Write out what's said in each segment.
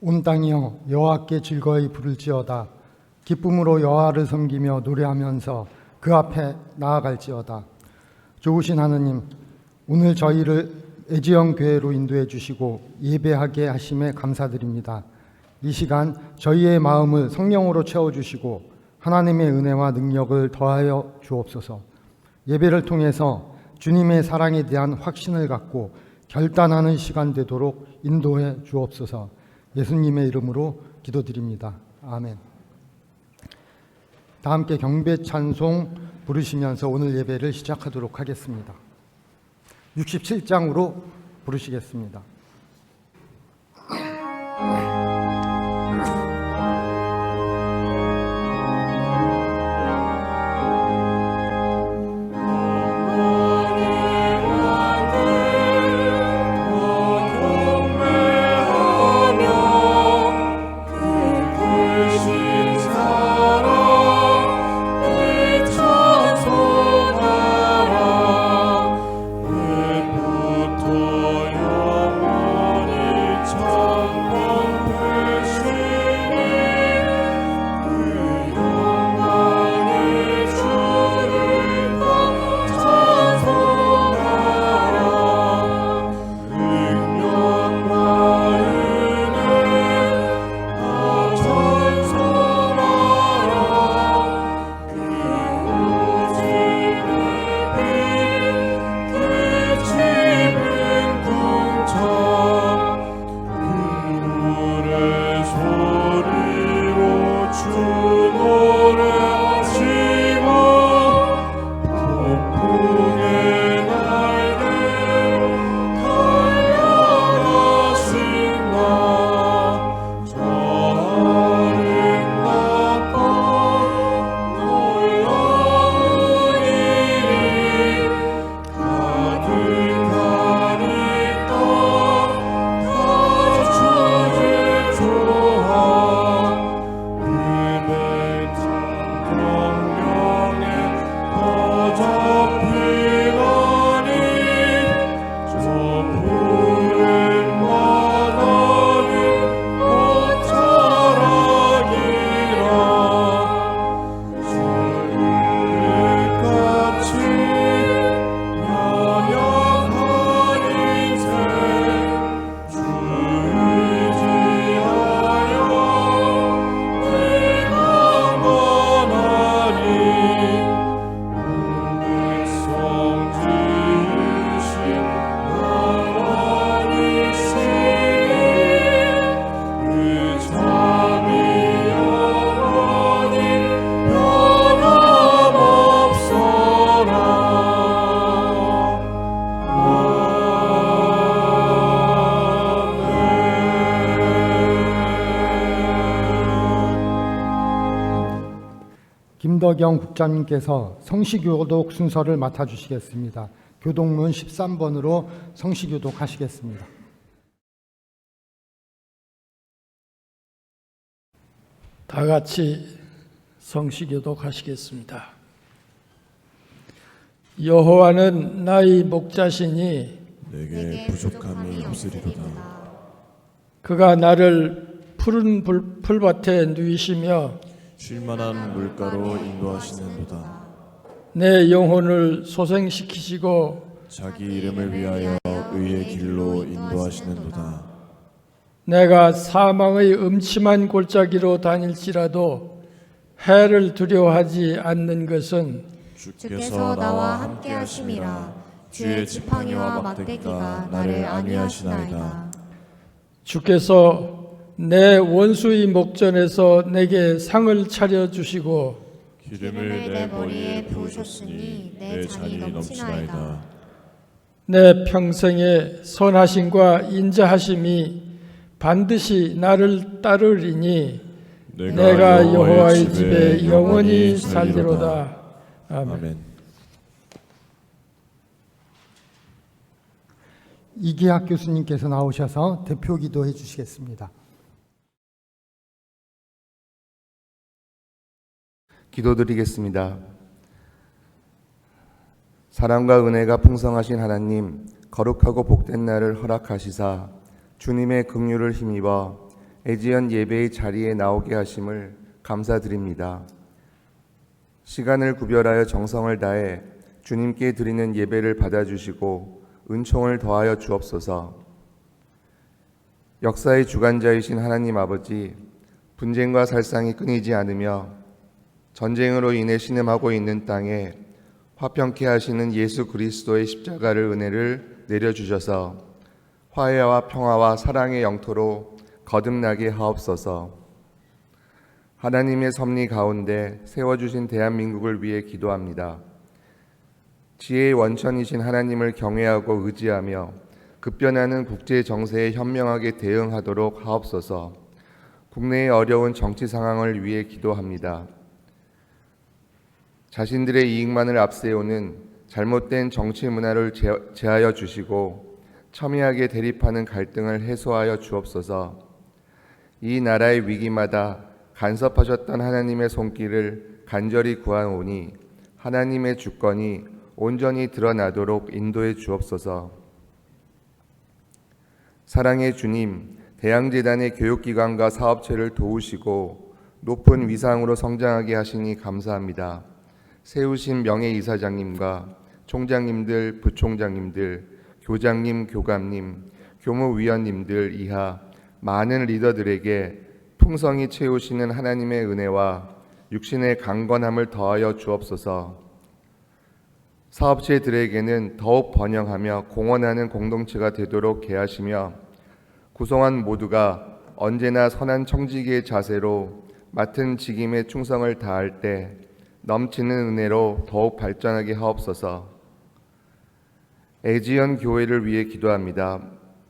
온 땅이여 여호와께 즐거이 부를지어다. 기쁨으로 여호와를 섬기며 노래하면서 그 앞에 나아갈지어다. 좋으신 하느님, 오늘 저희를 애지영 교회로 인도해 주시고 예배하게 하심에 감사드립니다. 이 시간 저희의 마음을 성령으로 채워주시고 하나님의 은혜와 능력을 더하여 주옵소서. 예배를 통해서 주님의 사랑에 대한 확신을 갖고 결단하는 시간 되도록 인도해 주옵소서. 예수님의 이름으로 기도드립니다. 아멘. 다 함께 경배 찬송 부르시면서 오늘 예배를 시작하도록 하겠습니다. 67장으로 부르시겠습니다. 김덕영 국장님께서 성시교독 순서를 맡아주시겠습니다. 교독문 13번으로 성시교독 하시겠습니다. 다 같이 성시교독 하시겠습니다. 여호와는 나의 목자시니 내게 부족함이 없으리로다. 그가 나를 푸른 풀밭에 누이시며 쉴만한 물가로 인도하시는도다. 내 영혼을 소생시키시고 자기 이름을 위하여 의의 길로 인도하시는도다. 내가 사망의 음침한 골짜기로 다닐지라도 해를 두려워하지 않는 것은 주께서 나와 함께 하심이라. 주의 지팡이와 막대기가 나를 안위하시나이다. 주께서 내 원수의 목전에서 내게 상을 차려주시고 기름을 내 머리에 부으셨으니 내 잔이 넘치나이다. 내 평생의 선하심과 인자하심이 반드시 나를 따르리니 내가 여호와의 집에 영원히 살리로다. 아멘. 이기학 교수님께서 나오셔서 대표 기도해 주시겠습니다. 기도드리겠습니다. 사랑과 은혜가 풍성하신 하나님, 거룩하고 복된 날을 허락하시사 주님의 긍휼을 힘입어 애지연 예배의 자리에 나오게 하심을 감사드립니다. 시간을 구별하여 정성을 다해 주님께 드리는 예배를 받아주시고 은총을 더하여 주옵소서. 역사의 주관자이신 하나님 아버지, 분쟁과 살상이 끊이지 않으며 전쟁으로 인해 신음하고 있는 땅에 화평케 하시는 예수 그리스도의 십자가를 은혜를 내려주셔서 화해와 평화와 사랑의 영토로 거듭나게 하옵소서. 하나님의 섭리 가운데 세워주신 대한민국을 위해 기도합니다. 지혜의 원천이신 하나님을 경외하고 의지하며 급변하는 국제 정세에 현명하게 대응하도록 하옵소서. 국내의 어려운 정치 상황을 위해 기도합니다. 자신들의 이익만을 앞세우는 잘못된 정치 문화를 제하여 주시고 첨예하게 대립하는 갈등을 해소하여 주옵소서. 이 나라의 위기마다 간섭하셨던 하나님의 손길을 간절히 구하오니 하나님의 주권이 온전히 드러나도록 인도해 주옵소서. 사랑의 주님, 대양재단의 교육기관과 사업체를 도우시고 높은 위상으로 성장하게 하시니 감사합니다. 세우신 명예이사장님과 총장님들, 부총장님들, 교장님, 교감님, 교무위원님들 이하 많은 리더들에게 풍성히 채우시는 하나님의 은혜와 육신의 강건함을 더하여 주옵소서. 사업체들에게는 더욱 번영하며 공헌하는 공동체가 되도록 계하시며 구성원 모두가 언제나 선한 청지기의 자세로 맡은 직임에 충성을 다할 때 넘치는 은혜로 더욱 발전하게 하옵소서. 애지연 교회를 위해 기도합니다.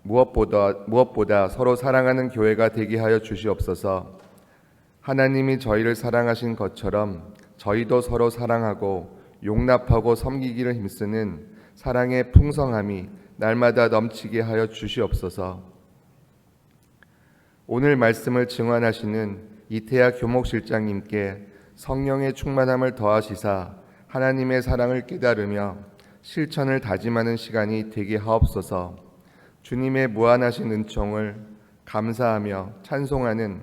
무엇보다 서로 사랑하는 교회가 되게 하여 주시옵소서. 하나님이 저희를 사랑하신 것처럼 저희도 서로 사랑하고 용납하고 섬기기를 힘쓰는 사랑의 풍성함이 날마다 넘치게 하여 주시옵소서. 오늘 말씀을 증언하시는 이태하 교목실장님께 성령의 충만함을 더하시사 하나님의 사랑을 깨달으며 실천을 다짐하는 시간이 되게 하옵소서. 주님의 무한하신 은총을 감사하며 찬송하는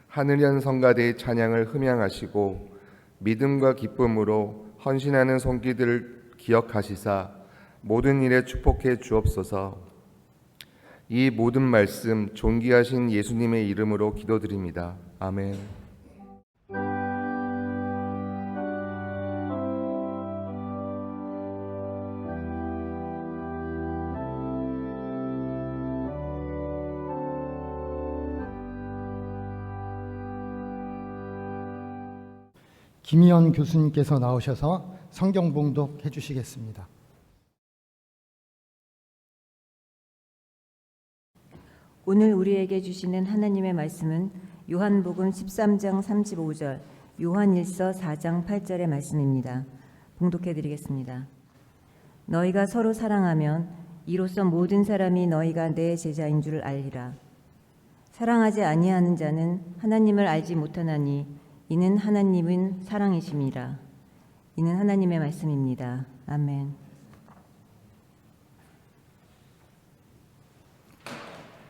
하늘현 성가대의 찬양을 흠양하시고 믿음과 기쁨으로 헌신하는 손길들을 기억하시사 모든 일에 축복해 주옵소서. 이 모든 말씀 존귀하신 예수님의 이름으로 기도드립니다. 아멘. 김희연 교수님께서 나오셔서 성경 봉독해 주시겠습니다. 오늘 우리에게 주시는 하나님의 말씀은 요한복음 13장 35절, 요한일서 4장 8절의 말씀입니다. 봉독해 드리겠습니다. 너희가 서로 사랑하면 이로써 모든 사람이 너희가 내 제자인 줄 알리라. 사랑하지 아니하는 자는 하나님을 알지 못하나니 이는 하나님은 사랑이심이라. 이는 하나님의 말씀입니다. 아멘.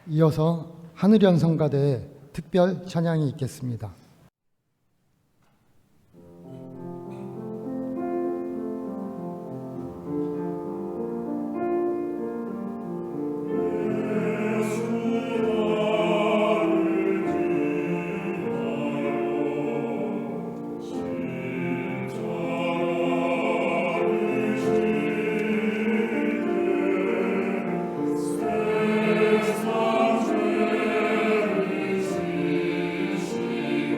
이어서 하늘현 성가대의 특별 찬양이 있겠습니다. 주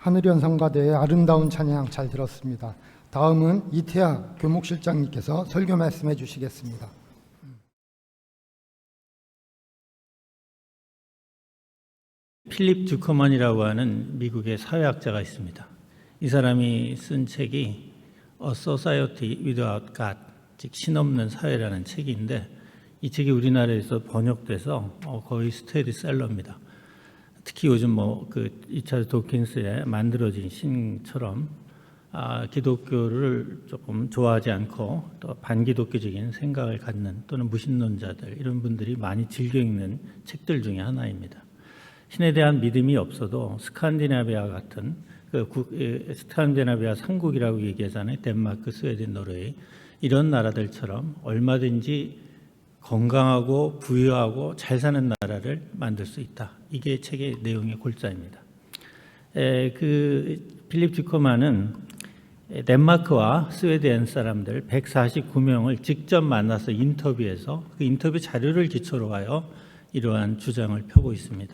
하늘연 성가대의 아름다운 찬양 잘 들었습니다. 다음은 이태하 교목실장님께서 설교 말씀해 주시겠습니다. 필립 듀커만이라고 하는 미국의 사회학자가 있습니다. 이 사람이 쓴 책이 A Society Without God, 즉 신없는 사회라는 책인데 이 책이 우리나라에서 번역돼서 거의 스테디셀러입니다. 특히 요즘 그 리차드 도킨스의 만들어진 신처럼 기독교를 조금 좋아하지 않고 또 반기독교적인 생각을 갖는 또는 무신론자들 이런 분들이 많이 즐겨 읽는 책들 중에 하나입니다. 신에 대한 믿음이 없어도 스칸디나비아 같은 스칸디나비아 삼국이라고 얘기하잖아요. 덴마크, 스웨덴, 노르웨이 이런 나라들처럼 얼마든지 건강하고 부유하고 잘 사는 나라를 만들 수 있다. 이게 책의 내용의 골자입니다. 그 필립 듀커만은 덴마크와 스웨덴 사람들 149명을 직접 만나서 인터뷰해서 그 인터뷰 자료를 기초로 하여 이러한 주장을 펴고 있습니다.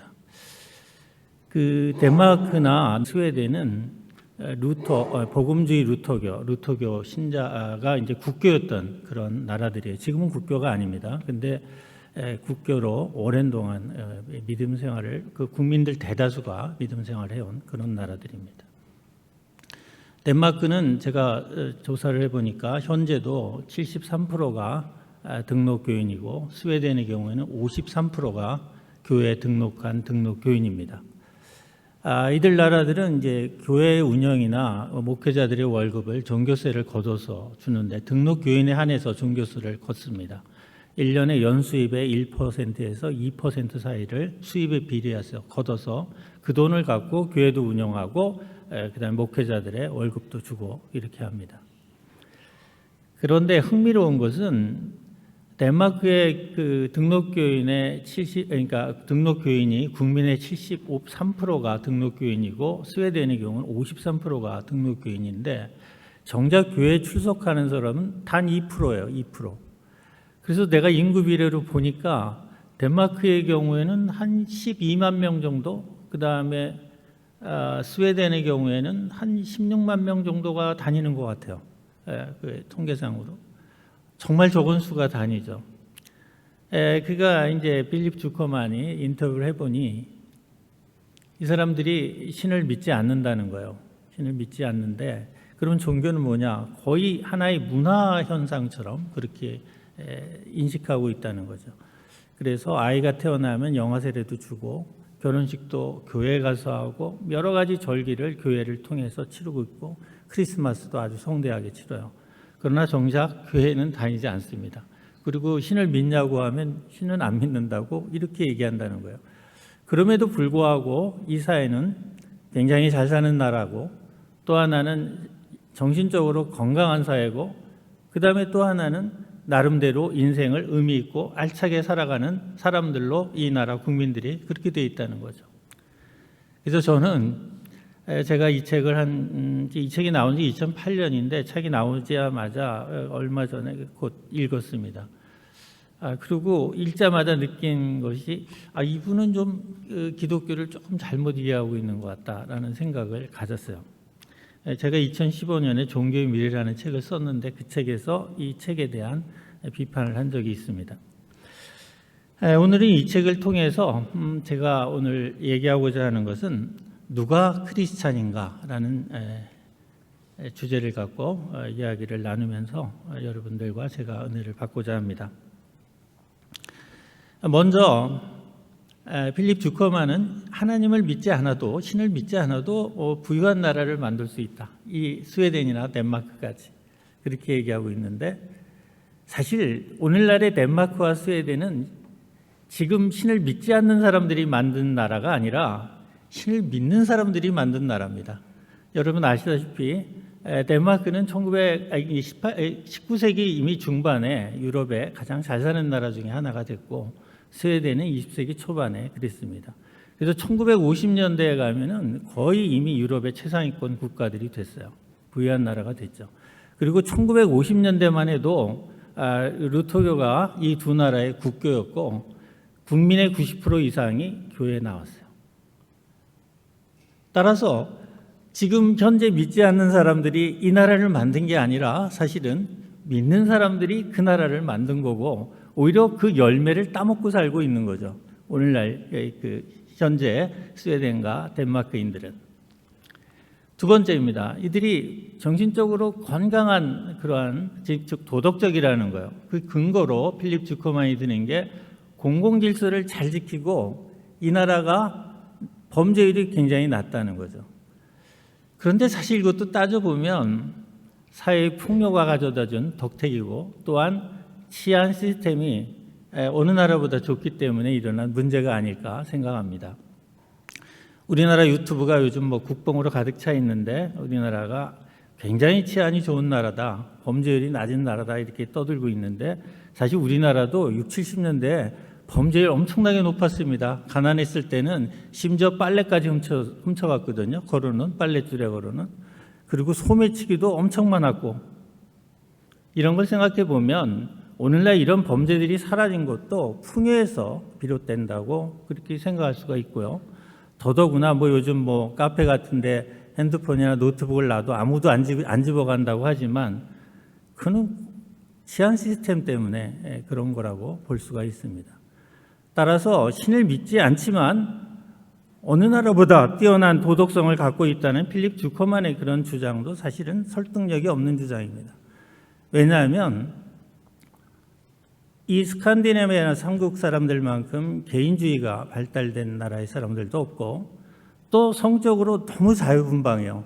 그 덴마크나 스웨덴은 복음주의 루터교 신자가 이제 국교였던 그런 나라들이에요. 지금은 국교가 아닙니다. 근데 국교로 오랜 동안 믿음 생활을 그 국민들 대다수가 믿음 생활을 해온 그런 나라들입니다. 덴마크는 제가 조사를 해보니까 현재도 73%가 등록 교인이고 스웨덴의 경우에는 53%가 교회에 등록한 등록 교인입니다. 이들 나라들은 이제 교회 운영이나 목회자들의 월급을 종교세를 걷어서 주는데 등록 교인에 한해서 종교세를 걷습니다. 1년에 연수입의 1%에서 2% 사이를 수입에 비례해서 걷어서 그 돈을 갖고 교회도 운영하고 그다음에 목회자들의 월급도 주고 이렇게 합니다. 그런데 흥미로운 것은 덴마크의 그 등록교인의 그러니까 등록교인이 국민의 73%가 등록교인이고 스웨덴의 경우는 53%가 등록교인인데 정작 교회에 출석하는 사람은 단 2%예요. 2%. 그래서 내가 인구 비례로 보니까 덴마크의 경우에는 한 12만 명 정도, 그 다음에 스웨덴의 경우에는 한 16만 명 정도가 다니는 것 같아요. 그 통계상으로. 정말 적은 수가 다니죠. 그가 이제 필립 듀커만이 인터뷰를 해보니 이 사람들이 신을 믿지 않는다는 거예요. 신을 믿지 않는데 그럼 종교는 뭐냐? 거의 하나의 문화 현상처럼 그렇게 인식하고 있다는 거죠. 그래서 아이가 태어나면 영아세례도 주고 결혼식도 교회에 가서 하고 여러 가지 절기를 교회를 통해서 치르고 있고 크리스마스도 아주 성대하게 치러요. 그러나 정작 교회는 다니지 않습니다. 그리고 신을 믿냐고 하면 신은 안 믿는다고 이렇게 얘기한다는 거예요. 그럼에도 불구하고 이 사회는 굉장히 잘 사는 나라고 또 하나는 정신적으로 건강한 사회고 그 다음에 또 하나는 나름대로 인생을 의미 있고 알차게 살아가는 사람들로 이 나라 국민들이 그렇게 되어 있다는 거죠. 그래서 저는 제가 이 책을 이 책이 나온 지 2008년인데 책이 나오자마자 얼마 전에 곧 읽었습니다. 그리고 읽자마자 느낀 것이 이분은 좀 기독교를 조금 잘못 이해하고 있는 것 같다라는 생각을 가졌어요. 제가 2015년에 종교의 미래라는 책을 썼는데 그 책에서 이 책에 대한 비판을 한 적이 있습니다. 오늘은 이 책을 통해서 제가 오늘 얘기하고자 하는 것은 누가 크리스찬인가라는 주제를 갖고 이야기를 나누면서 여러분들과 제가 은혜를 받고자 합니다. 먼저 필립 듀커만은 하나님을 믿지 않아도 신을 믿지 않아도 부유한 나라를 만들 수 있다. 이 스웨덴이나 덴마크까지 그렇게 얘기하고 있는데 사실 오늘날의 덴마크와 스웨덴은 지금 신을 믿지 않는 사람들이 만든 나라가 아니라 신을 믿는 사람들이 만든 나라입니다. 여러분 아시다시피 덴마크는 19세기 이미 중반에 유럽의 가장 잘 사는 나라 중에 하나가 됐고 스웨덴은 20세기 초반에 그랬습니다. 그래서 1950년대에 가면은 거의 이미 유럽의 최상위권 국가들이 됐어요. 부유한 나라가 됐죠. 그리고 1950년대만 해도 루터교가 이 두 나라의 국교였고 국민의 90% 이상이 교회에 나왔어요. 따라서 지금 현재 믿지 않는 사람들이 이 나라를 만든 게 아니라 사실은 믿는 사람들이 그 나라를 만든 거고 오히려 그 열매를 따먹고 살고 있는 거죠. 오늘날 현재 스웨덴과 덴마크인들은. 두 번째입니다. 이들이 정신적으로 건강한 그러한 즉 도덕적이라는 거예요. 그 근거로 필립 주커만이 드는 게 공공질서를 잘 지키고 이 나라가 범죄율이 굉장히 낮다는 거죠. 그런데 사실 이것도 따져보면 사회의 풍요가 가져다준 덕택이고 또한 치안 시스템이 어느 나라보다 좋기 때문에 일어난 문제가 아닐까 생각합니다. 우리나라 유튜브가 요즘 뭐 국뽕으로 가득 차 있는데 우리나라가 굉장히 치안이 좋은 나라다, 범죄율이 낮은 나라다 이렇게 떠들고 있는데 사실 우리나라도 60, 70년대에 범죄율 엄청나게 높았습니다. 가난했을 때는 심지어 빨래까지 훔쳐갔거든요. 걸어놓은 빨랫줄에 걸어놓은. 그리고 소매치기도 엄청 많았고 이런 걸 생각해 보면 오늘날 이런 범죄들이 사라진 것도 풍요에서 비롯된다고 그렇게 생각할 수가 있고요. 더더구나 뭐 요즘 뭐 카페 같은데 핸드폰이나 노트북을 놔도 아무도 안 집어간다고 하지만 그는 치안 시스템 때문에 그런 거라고 볼 수가 있습니다. 따라서 신을 믿지 않지만 어느 나라보다 뛰어난 도덕성을 갖고 있다는 필립 주커만의 그런 주장도 사실은 설득력이 없는 주장입니다. 왜냐하면 이 스칸디나비아 3국 사람들만큼 개인주의가 발달된 나라의 사람들도 없고 또 성적으로 너무 자유분방해요.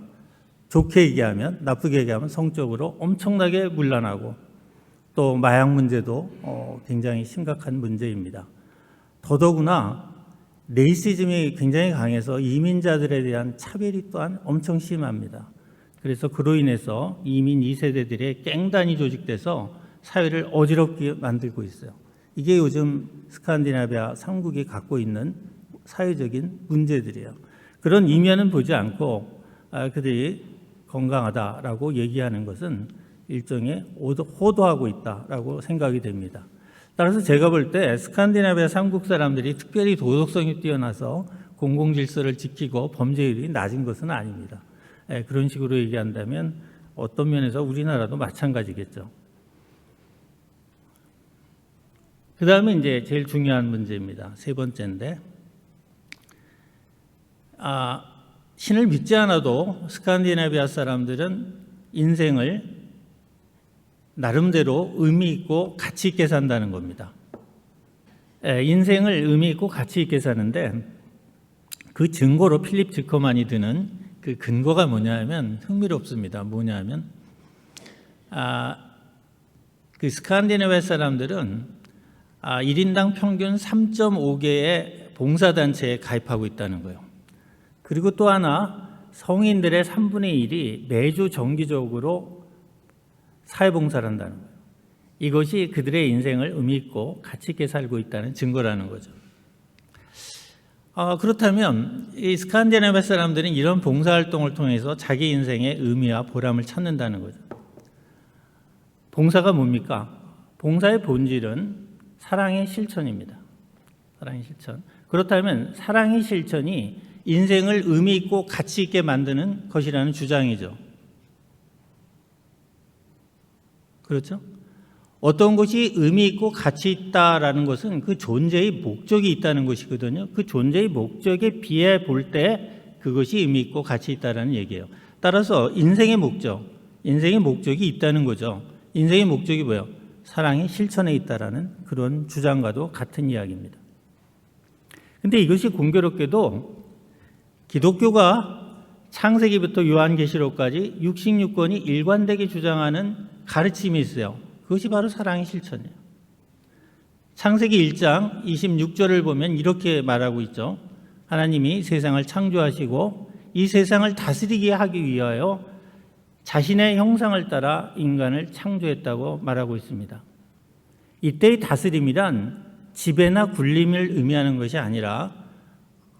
좋게 얘기하면, 나쁘게 얘기하면 성적으로 엄청나게 문란하고 또 마약 문제도 굉장히 심각한 문제입니다. 더더구나 레이시즘이 굉장히 강해서 이민자들에 대한 차별이 또한 엄청 심합니다. 그래서 그로 인해서 이민 2세대들의 갱단이 조직돼서 사회를 어지럽게 만들고 있어요. 이게 요즘 스칸디나비아 3국이 갖고 있는 사회적인 문제들이에요. 그런 이면은 보지 않고 그들이 건강하다라고 얘기하는 것은 일종의 호도하고 있다라고 생각이 됩니다. 따라서 제가 볼 때 스칸디나비아 3국 사람들이 특별히 도덕성이 뛰어나서 공공질서를 지키고 범죄율이 낮은 것은 아닙니다. 그런 식으로 얘기한다면 어떤 면에서 우리나라도 마찬가지겠죠. 그 다음에 이제 제일 중요한 문제입니다. 세 번째인데, 신을 믿지 않아도 스칸디나비아 사람들은 인생을 나름대로 의미 있고 가치 있게 산다는 겁니다. 인생을 의미 있고 가치 있게 사는데 그 증거로 필립 주커만이 드는 그 근거가 뭐냐면 흥미롭습니다. 뭐냐면 그 스칸디나비아 사람들은 1인당 평균 3.5개의 봉사단체에 가입하고 있다는 거예요. 그리고 또 하나 성인들의 3분의 1이 매주 정기적으로 사회봉사를 한다는 거예요. 이것이 그들의 인생을 의미 있고 가치 있게 살고 있다는 증거라는 거죠. 그렇다면 이 스칸디나비아 사람들은 이런 봉사활동을 통해서 자기 인생의 의미와 보람을 찾는다는 거죠. 봉사가 뭡니까? 봉사의 본질은 사랑의 실천입니다. 사랑의 실천. 그렇다면 사랑의 실천이 인생을 의미 있고 가치 있게 만드는 것이라는 주장이죠. 그렇죠? 어떤 것이 의미 있고 가치 있다라는 것은 그 존재의 목적이 있다는 것이거든요. 그 존재의 목적에 비해 볼 때 그것이 의미 있고 가치 있다라는 얘기예요. 따라서 인생의 목적이 있다는 거죠. 인생의 목적이 뭐예요? 사랑의 실천에 있다라는 그런 주장과도 같은 이야기입니다. 그런데 이것이 공교롭게도 기독교가 창세기부터 요한계시록까지 육신육권이 일관되게 주장하는 가르침이 있어요. 그것이 바로 사랑의 실천이에요. 창세기 1장 26절을 보면 이렇게 말하고 있죠. 하나님이 세상을 창조하시고 이 세상을 다스리게 하기 위하여 자신의 형상을 따라 인간을 창조했다고 말하고 있습니다. 이때의 다스림이란 지배나 군림을 의미하는 것이 아니라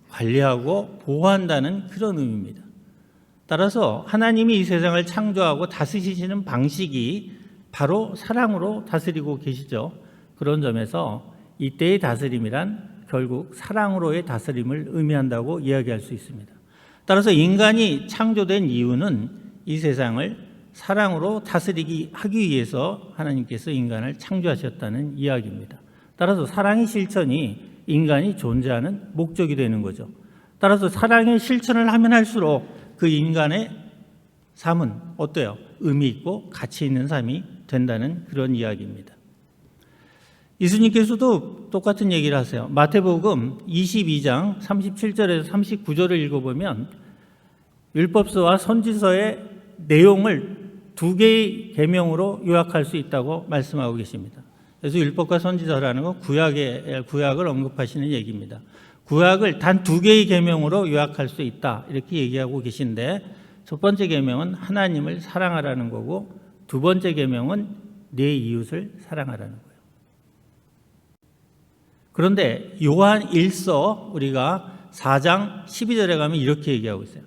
관리하고 보호한다는 그런 의미입니다. 따라서 하나님이 이 세상을 창조하고 다스리시는 방식이 바로 사랑으로 다스리고 계시죠. 그런 점에서 이때의 다스림이란 결국 사랑으로의 다스림을 의미한다고 이야기할 수 있습니다. 따라서 인간이 창조된 이유는 이 세상을 사랑으로 하기 위해서 하나님께서 인간을 창조하셨다는 이야기입니다. 따라서 사랑의 실천이 인간이 존재하는 목적이 되는 거죠. 따라서 사랑의 실천을 하면 할수록 그 인간의 삶은 어때요? 의미 있고 가치 있는 삶이 된다는 그런 이야기입니다. 예수님께서도 똑같은 얘기를 하세요. 마태복음 22장 37절에서 39절을 읽어보면 율법서와 선지서의 내용을 두 개의 계명으로 요약할 수 있다고 말씀하고 계십니다. 그래서 율법과 선지서라는 건 구약을 언급하시는 얘기입니다. 구약을 단 두 개의 계명으로 요약할 수 있다 이렇게 얘기하고 계신데, 첫 번째 계명은 하나님을 사랑하라는 거고, 두 번째 계명은 내 이웃을 사랑하라는 거예요. 그런데 요한 1서 우리가 4장 12절에 가면 이렇게 얘기하고 있어요.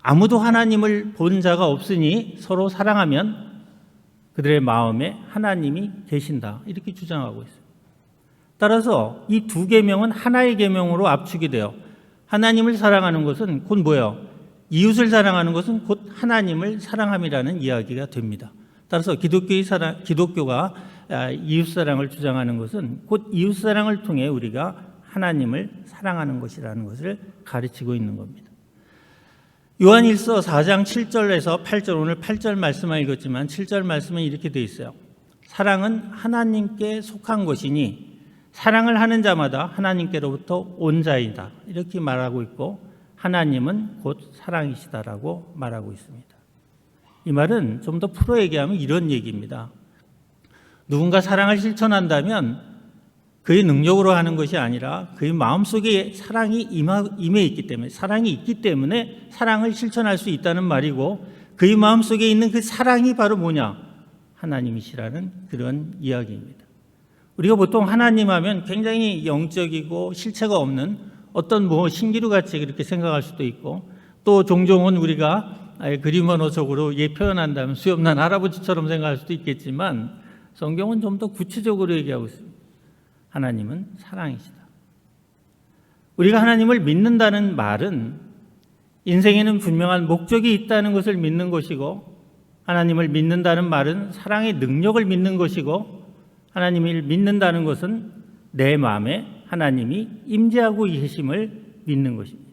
아무도 하나님을 본 자가 없으니 서로 사랑하면 그들의 마음에 하나님이 계신다 이렇게 주장하고 있어요. 따라서 이 두 계명은 하나의 계명으로 압축이 돼요. 하나님을 사랑하는 것은 곧 뭐예요? 이웃을 사랑하는 것은 곧 하나님을 사랑함이라는 이야기가 됩니다. 따라서 기독교가 이웃사랑을 주장하는 것은 곧 이웃사랑을 통해 우리가 하나님을 사랑하는 것이라는 것을 가르치고 있는 겁니다. 요한일서 4장 7절에서 8절, 오늘 8절 말씀을 읽었지만 7절 말씀은 이렇게 되어 있어요. 사랑은 하나님께 속한 것이니 사랑을 하는 자마다 하나님께로부터 온 자이다 이렇게 말하고 있고, 하나님은 곧 사랑이시다라고 말하고 있습니다. 이 말은 좀 더 풀어 얘기하면 이런 얘기입니다. 누군가 사랑을 실천한다면 그의 능력으로 하는 것이 아니라 그의 마음속에 사랑이 임해 있기 때문에, 사랑이 있기 때문에 사랑을 실천할 수 있다는 말이고, 그의 마음속에 있는 그 사랑이 바로 뭐냐? 하나님이시라는 그런 이야기입니다. 우리가 보통 하나님 하면 굉장히 영적이고 실체가 없는 어떤 신기루같이 그렇게 생각할 수도 있고, 또 종종은 우리가 그림 언어적으로 표현한다면 수염난 할아버지처럼 생각할 수도 있겠지만, 성경은 좀 더 구체적으로 얘기하고 있습니다. 하나님은 사랑이시다. 우리가 하나님을 믿는다는 말은 인생에는 분명한 목적이 있다는 것을 믿는 것이고, 하나님을 믿는다는 말은 사랑의 능력을 믿는 것이고, 하나님을 믿는다는 것은 내 마음에 하나님이 임재하고 계심을 믿는 것입니다.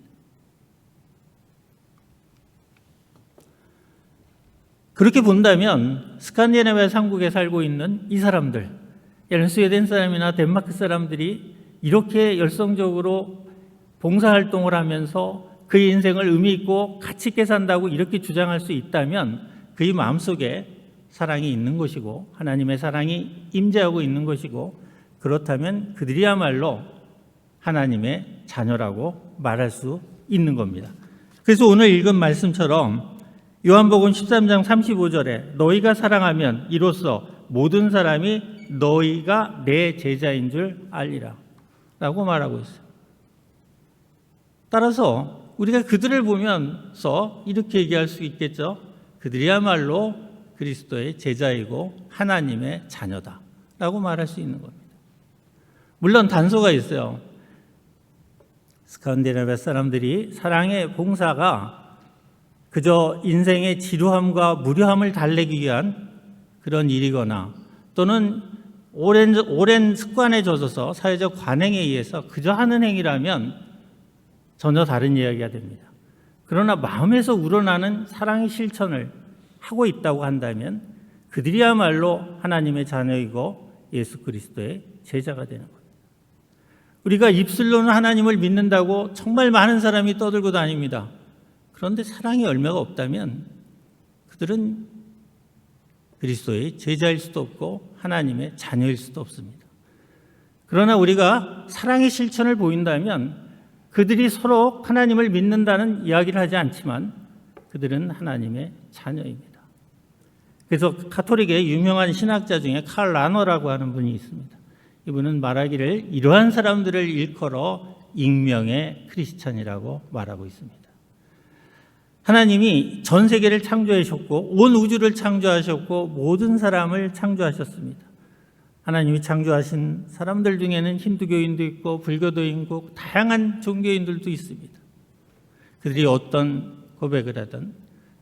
그렇게 본다면 스칸디나비아 삼국에 살고 있는 이 사람들, 예를 들어 스웨덴 사람이나 덴마크 사람들이 이렇게 열성적으로 봉사활동을 하면서 그의 인생을 의미 있고 가치 있게 산다고 이렇게 주장할 수 있다면 그의 마음속에 사랑이 있는 것이고 하나님의 사랑이 임재하고 있는 것이고, 그렇다면 그들이야말로 하나님의 자녀라고 말할 수 있는 겁니다. 그래서 오늘 읽은 말씀처럼 요한복음 13장 35절에 너희가 사랑하면 이로써 모든 사람이 너희가 내 제자인 줄 알리라 라고 말하고 있어요. 따라서 우리가 그들을 보면서 이렇게 얘기할 수 있겠죠. 그들이야말로 그리스도의 제자이고 하나님의 자녀다 라고 말할 수 있는 겁니다. 물론 단서가 있어요. 스칸디나비아 사람들이 사랑의 봉사가 그저 인생의 지루함과 무료함을 달래기 위한 그런 일이거나, 또는 오랜 습관에 젖어서 사회적 관행에 의해서 그저 하는 행위라면 전혀 다른 이야기가 됩니다. 그러나 마음에서 우러나는 사랑의 실천을 하고 있다고 한다면 그들이야말로 하나님의 자녀이고 예수 그리스도의 제자가 되는 겁니다. 우리가 입술로는 하나님을 믿는다고 정말 많은 사람이 떠들고 다닙니다. 그런데 사랑의 열매가 없다면 그들은 그리스도의 제자일 수도 없고 하나님의 자녀일 수도 없습니다. 그러나 우리가 사랑의 실천을 보인다면 그들이 서로 하나님을 믿는다는 이야기를 하지 않지만 그들은 하나님의 자녀입니다. 그래서 가톨릭의 유명한 신학자 중에 칼 라너라고 하는 분이 있습니다. 이분은 말하기를 이러한 사람들을 일컬어 익명의 크리스찬이라고 말하고 있습니다. 하나님이 전 세계를 창조하셨고 온 우주를 창조하셨고 모든 사람을 창조하셨습니다. 하나님이 창조하신 사람들 중에는 힌두교인도 있고 불교도 있고 다양한 종교인들도 있습니다. 그들이 어떤 고백을 하든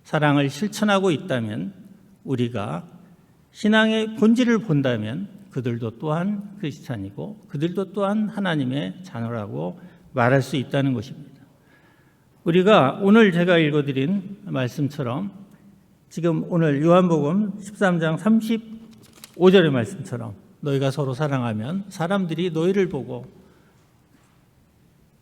사랑을 실천하고 있다면, 우리가 신앙의 본질을 본다면 그들도 또한 크리스찬이고 그들도 또한 하나님의 자녀라고 말할 수 있다는 것입니다. 우리가 오늘 제가 읽어드린 말씀처럼, 지금 오늘 요한복음 13장 35절의 말씀처럼 너희가 서로 사랑하면 사람들이 너희를 보고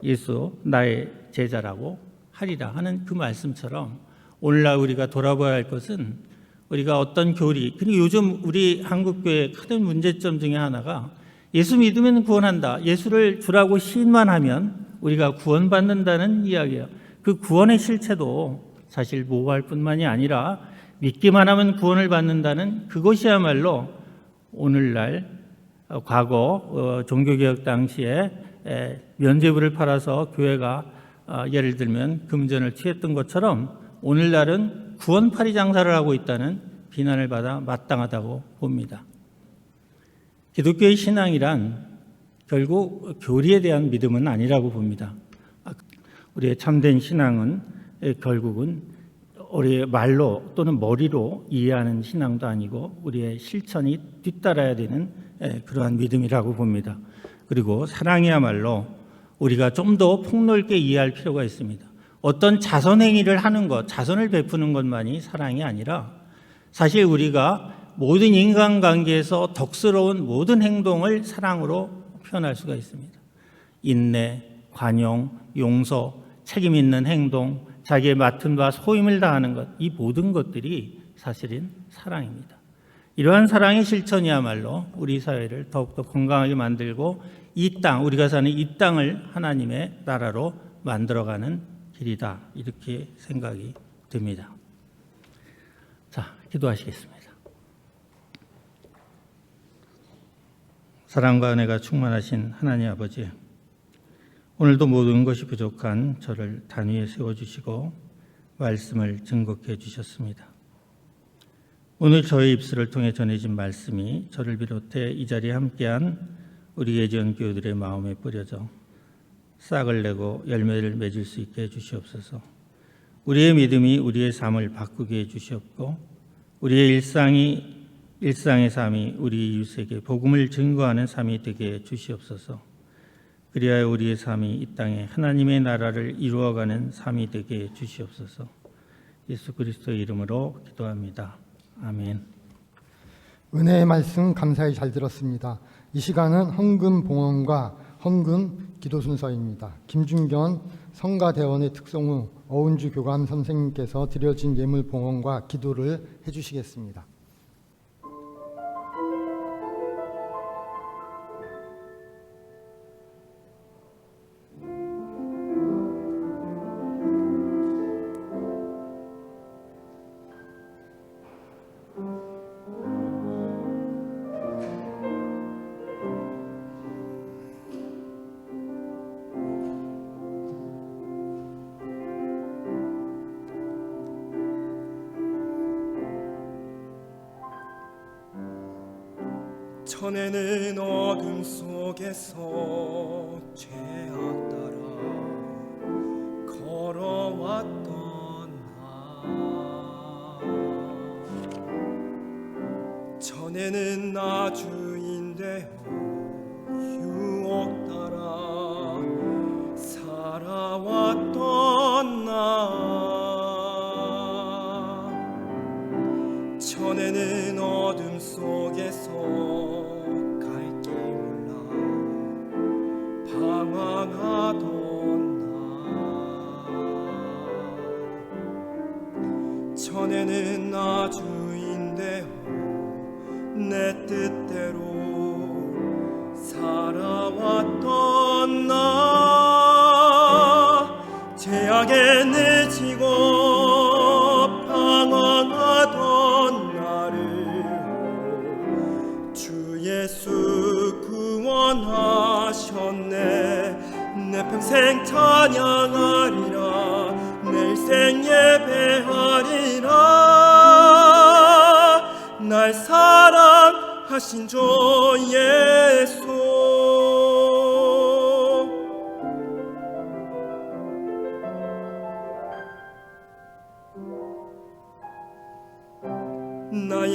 예수 나의 제자라고 하리라 하는 그 말씀처럼, 오늘날 우리가 돌아봐야 할 것은, 우리가 어떤 교리, 그리고 요즘 우리 한국교회의 큰 문제점 중에 하나가 예수 믿으면 구원한다, 예수를 주라고 시인만 하면 우리가 구원받는다는 이야기예요. 그 구원의 실체도 사실 모호할 뿐만이 아니라 믿기만 하면 구원을 받는다는 그것이야말로 오늘날 과거 종교개혁 당시에 면죄부를 팔아서 교회가 예를 들면 금전을 취했던 것처럼 오늘날은 구원팔이 장사를 하고 있다는 비난을 받아 마땅하다고 봅니다. 기독교의 신앙이란 결국 교리에 대한 믿음은 아니라고 봅니다. 우리의 참된 신앙은 결국은 우리의 말로 또는 머리로 이해하는 신앙도 아니고 우리의 실천이 뒤따라야 되는 그러한 믿음이라고 봅니다. 그리고 사랑이야말로 우리가 좀 더 폭넓게 이해할 필요가 있습니다. 어떤 자선행위를 하는 것, 자선을 베푸는 것만이 사랑이 아니라 사실 우리가 모든 인간관계에서 덕스러운 모든 행동을 사랑으로 표현할 수가 있습니다. 인내, 관용, 용서, 책임 있는 행동, 자기의 맡은 바 소임을 다하는 것, 이 모든 것들이 사실은 사랑입니다. 이러한 사랑의 실천이야말로 우리 사회를 더욱더 건강하게 만들고 이 땅, 우리가 사는 이 땅을 하나님의 나라로 만들어가는 길이다, 이렇게 생각이 듭니다. 자, 기도하시겠습니다. 사랑과 은혜가 충만하신 하나님 아버지, 오늘도 모든 것이 부족한 저를 단위에 세워주시고 말씀을 증거케 해주셨습니다. 오늘 저의 입술을 통해 전해진 말씀이 저를 비롯해 이 자리에 함께한 우리 예지원 교우들의 마음에 뿌려져 싹을 내고 열매를 맺을 수 있게 해주시옵소서. 우리의 믿음이 우리의 삶을 바꾸게 해주시옵고 우리의 일상의 삶이 우리 이웃에게 복음을 증거하는 삶이 되게 해주시옵소서. 그리하여 우리의 삶이 이 땅에 하나님의 나라를 이루어가는 삶이 되게 해주시옵소서. 예수 그리스도의 이름으로 기도합니다. 아멘. 은혜의 말씀 감사히 잘 들었습니다. 이 시간은 헌금 봉헌과 헌금 기도 순서입니다. 김준견 성가대원의 특성우 어운주 교감 선생님께서 드려진 예물 봉헌과 기도를 해주시겠습니다. 전에는 어둠 속에서 죄악 따라 걸어왔던 나, 전에는 나 주인 되어 유혹 따라 살아왔던 나, 전에는 어둠 속에서 방황하던 나, 전에는 나 주인 되어 내 뜻대로 살아왔던 나, 죄악에 내지고 방황하던 나를 주 예수 구원하셨네. 내 평생 찬양하리라, 내 일생 예배하리라. 날 사랑하신 주 예수,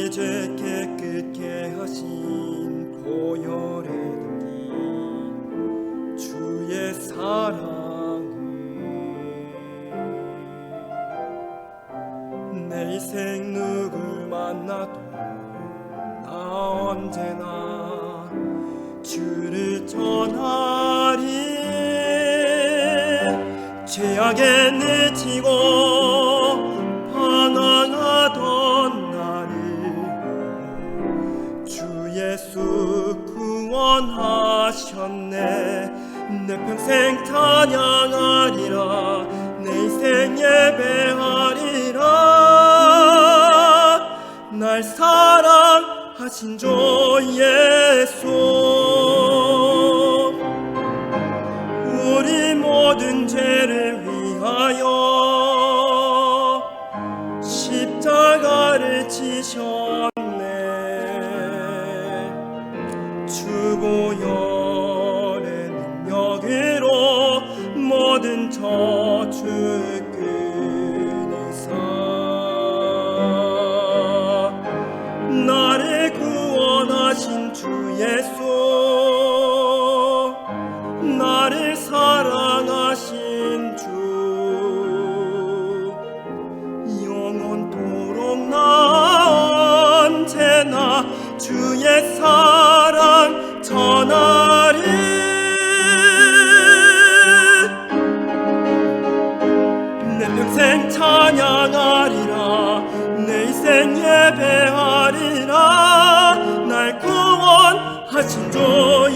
이제 깨끗게 하신 보혈에 담긴 주의 사랑을 내 인생 누굴 만나도 나 언제나 주를 전하리. 죄악에 늦지고 방황하던 나를 주 예수 구원하셨네. 내 평생 찬양하리라. 내 인생 예배하리라. 날 사랑하신 주 예수, 우리 모든 죄를 위하여 십자가를 지셨네. 주 보혈의 능력으로 모든 저주 끊으사 나를 구원하신 주 예수, 나를 사랑하신 주, 영원토록 나 언제나 주의 사랑 전하리. 내 평생 찬양하리라. 내 인생 예배하리라. 날 구원하신 주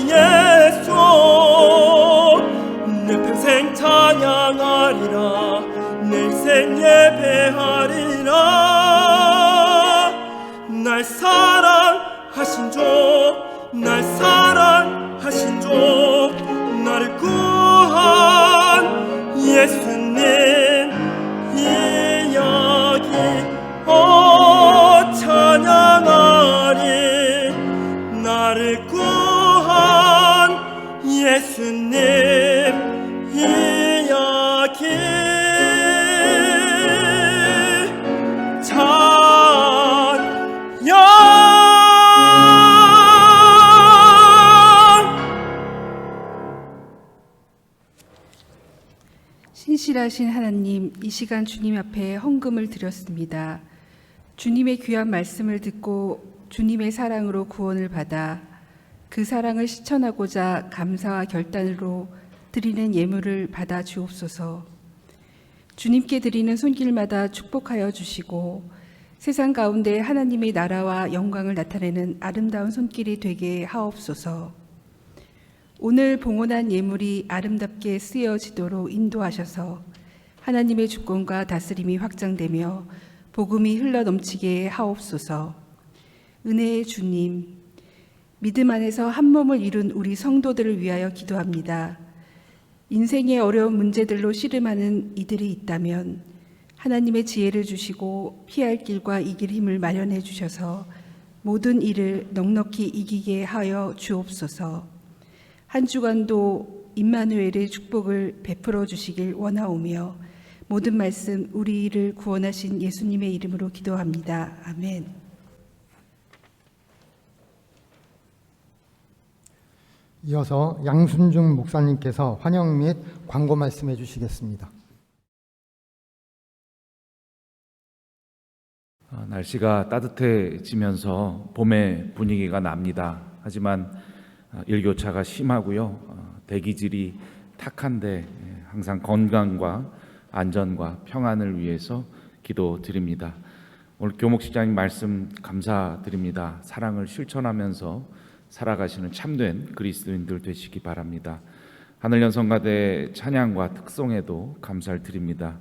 예수, 내 평생 찬양하리라. 내 인생 예배하리라. 날 사랑하신 주, 날 사랑하신 주, 나를 구한 예수님 이야기 찬양하리. 나를 구한 예수님 이야기 신실하신 하나님, 이 시간 주님 앞에 헌금을 드렸습니다. 주님의 귀한 말씀을 듣고 주님의 사랑으로 구원을 받아 그 사랑을 실천하고자 감사와 결단으로 드리는 예물을 받아 주옵소서. 주님께 드리는 손길마다 축복하여 주시고 세상 가운데 하나님의 나라와 영광을 나타내는 아름다운 손길이 되게 하옵소서. 오늘 봉헌한 예물이 아름답게 쓰여지도록 인도하셔서 하나님의 주권과 다스림이 확장되며 복음이 흘러넘치게 하옵소서. 은혜의 주님, 믿음 안에서 한 몸을 이룬 우리 성도들을 위하여 기도합니다. 인생의 어려운 문제들로 씨름하는 이들이 있다면 하나님의 지혜를 주시고 피할 길과 이길 힘을 마련해 주셔서 모든 일을 넉넉히 이기게 하여 주옵소서. 한 주간도 임마누엘의 축복을 베풀어 주시길 원하오며 모든 말씀 우리를 구원하신 예수님의 이름으로 기도합니다. 아멘. 이어서 양순중 목사님께서 환영 및 광고 말씀해 주시겠습니다. 날씨가 따뜻해지면서 봄의 분위기가 납니다. 하지만 일교차가 심하고요. 대기질이 탁한데 항상 건강과 안전과 평안을 위해서 기도드립니다. 오늘 교목실장님 말씀 감사드립니다. 사랑을 실천하면서 살아가시는 참된 그리스도인들 되시기 바랍니다. 하늘연성가대 찬양과 특송에도 감사를 드립니다.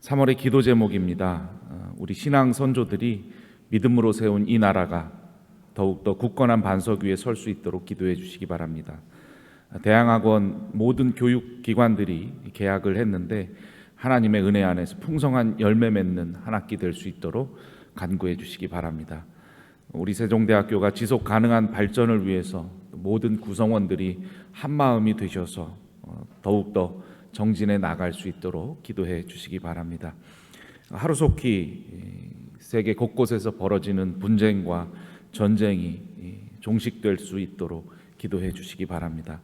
3월의 기도 제목입니다. 우리 신앙 선조들이 믿음으로 세운 이 나라가 더욱더 굳건한 반석 위에 설 수 있도록 기도해 주시기 바랍니다. 대항학원 모든 교육기관들이 개학을 했는데 하나님의 은혜 안에서 풍성한 열매 맺는 한 학기 될 수 있도록 간구해 주시기 바랍니다. 우리 세종대학교가 지속 가능한 발전을 위해서 모든 구성원들이 한마음이 되셔서 더욱더 정진해 나갈 수 있도록 기도해 주시기 바랍니다. 하루속히 세계 곳곳에서 벌어지는 분쟁과 전쟁이 종식될 수 있도록 기도해 주시기 바랍니다.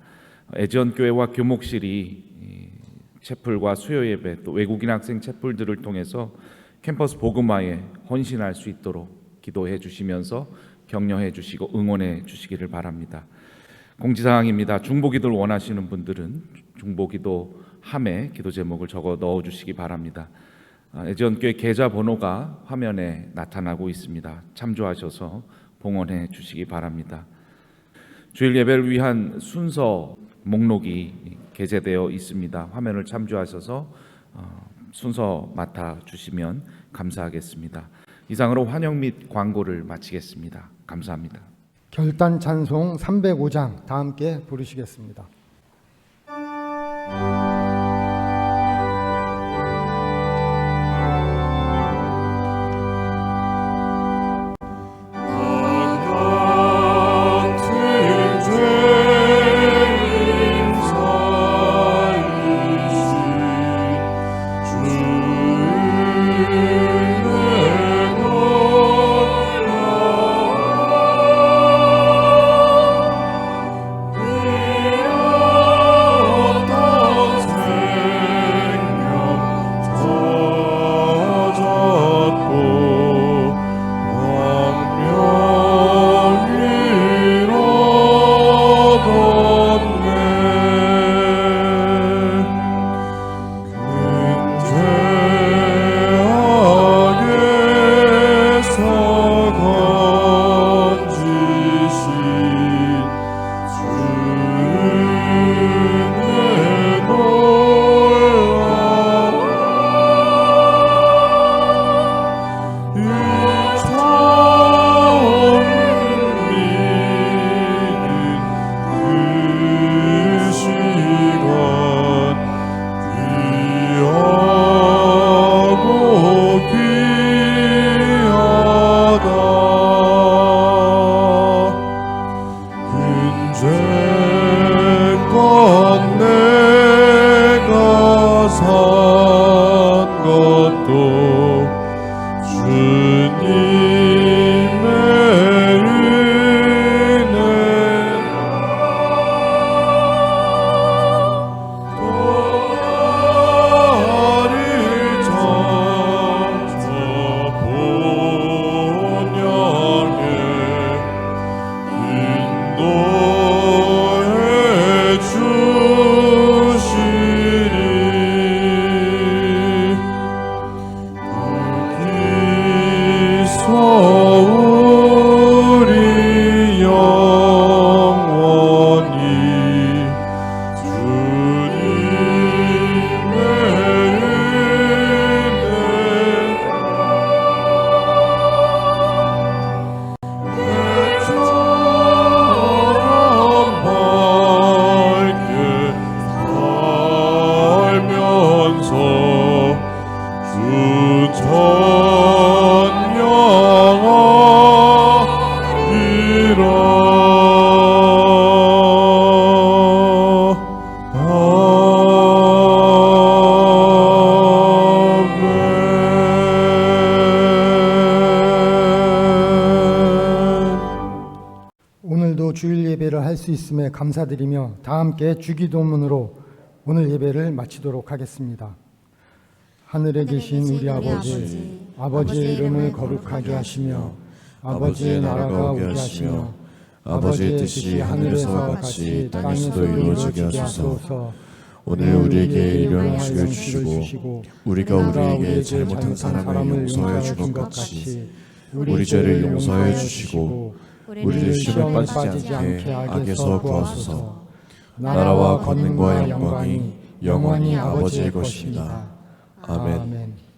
애지원교회와 교목실이 채플과 수요 예배 또 외국인 학생 채플들을 통해서 캠퍼스 복음화에 헌신할 수 있도록 기도해 주시면서 격려해 주시고 응원해 주시기를 바랍니다. 공지사항입니다. 중보기도를 원하시는 분들은 중보기도 함에 기도 제목을 적어 넣어 주시기 바랍니다. 애지원교회 계좌번호가 화면에 나타나고 있습니다. 참조하셔서 봉헌해 주시기 바랍니다. 주일 예배를 위한 순서 목록이 게재되어 있습니다. 화면을 참조하셔서 순서 맡아 주시면 감사하겠습니다. 이상으로 환영 및 광고를 마치겠습니다. 감사합니다. 결단 찬송 305장 다 함께 부르시겠습니다. 오늘도 주일 예배를 할 수 있음에 감사드리며 다 함께 주기도문으로 오늘 예배를 마치도록 하겠습니다. 하늘에 계신 우리 아버지, 아버지의 이름을 거룩하게 하시며 아버지의 나라가 오게 하시며 아버지의 뜻이 하늘에서 같이 땅에서도 이루어지게 하소서. 오늘 우리에게 일용할 음식을 주시고 우리가 우리에게 잘못한 사람을 용서해 준 것 같이 우리 죄를 용서해 주시고 우리를 시험에 빠지지 않게 악에서 구하소서. 나라와 권능과 영광이 영원히 아버지의 것입니다. 아멘.